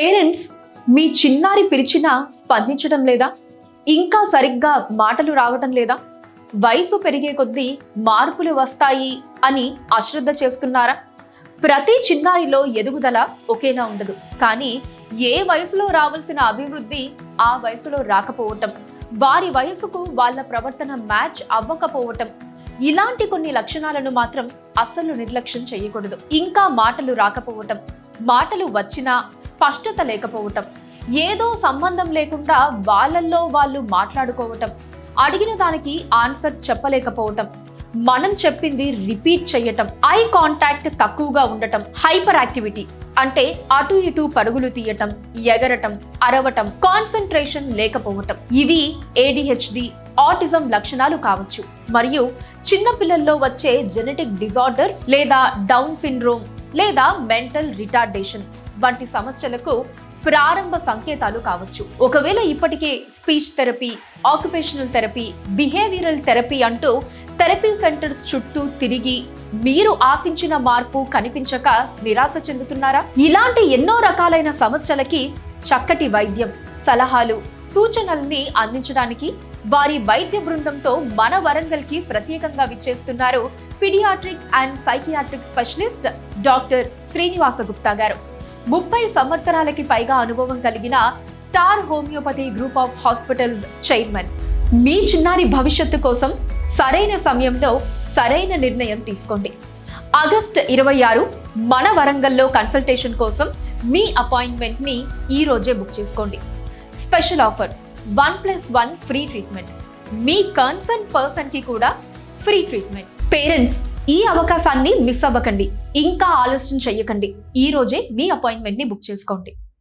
Parents మీ చిన్నారి పిలిచినా స్పందించడం లేదా? ఇంకా సరిగ్గా మాటలు రావటం లేదా? వయసు పెరిగే కొద్దీ మార్పులు వస్తాయి అని అశ్రద్ధ చేస్తున్నారా? ప్రతి చిన్నారిలో ఎదుగుదల ఒకేలా ఉండదు, కానీ ఏ వయసులో రావాల్సిన అభివృద్ధి ఆ వయసులో రాకపోవటం, వారి వయసుకు వాళ్ళ ప్రవర్తన మ్యాచ్ అవ్వకపోవటం, ఇలాంటి కొన్ని లక్షణాలను మాత్రం అస్సలు నిర్లక్ష్యం చేయకూడదు. ఇంకా మాటలు రాకపోవటం, మాటలు వచ్చినా స్పష్టత లేకపోవటం, ఏదో సంబంధం లేకుండా వాళ్ళల్లో వాళ్ళు మాట్లాడుకోవటం, అడిగిన దానికి ఆన్సర్ చెప్పలేకపోవటం, మనం చెప్పింది రిపీట్ చేయటం, ఐ కాంటాక్ట్ తక్కువగా ఉండటం, హైపర్ యాక్టివిటీ అంటే అటు ఇటు పరుగులు తీయటం, ఎగరటం, అరవటం, కాన్సంట్రేషన్ లేకపోవటం, ఇవి ADHD ఆటిజం లక్షణాలు కావచ్చు. మరియు చిన్న పిల్లల్లో వచ్చే జెనెటిక్ డిజార్డర్స్ లేదా డౌన్ సిండ్రోమ్ లేదా మెంటల్ రిటార్డేషన్ వంటి సమస్యలకు ప్రారంభ సంకేతాలు కావచ్చు. ఒకవేళ ఇప్పటికే speech therapy, occupational therapy, behavioural therapy అంటూ థెరపీ సెంటర్స్ చుట్టూ తిరిగి మీరు ఆశించిన మార్పు కనిపించక నిరాశ చెందుతున్నారా? ఇలాంటి ఎన్నో రకాలైన సమస్యలకి చక్కటి వైద్యం, సలహాలు, సూచనల్ని అందించడానికి వారి వైద్య బృందంతో మన వరంగల్కి ప్రత్యేకంగా విచ్చేస్తున్నారు pediatric and psychiatric specialist doctor Srinivasa Gupta గారు. 30 సంవత్సరాలకి పైగా అనుభవం కలిగిన star homeopathy group of hospitals chairman. మీ చిన్నారి భవిష్యత్తు కోసం సరైన సమయంలో సరైన నిర్ణయం తీసుకోండి. ఆగస్టు 26 మన వరంగల్లో కన్సల్టేషన్ కోసం మీ అపాయింట్మెంట్ ని ఈ రోజే బుక్ చేసుకోండి. Special offer 1+1 free treatment. మీ కన్సర్న్ పర్సన్ కి కూడా ఫ్రీ ట్రీట్మెంట్. పేరెంట్స్, ఈ అవకాశాన్ని మిస్ అవ్వకండి. ఇంకా ఆలస్యం చెయ్యకండి. ఈ రోజే మీ అపాయింట్మెంట్ ని బుక్ చేసుకోండి.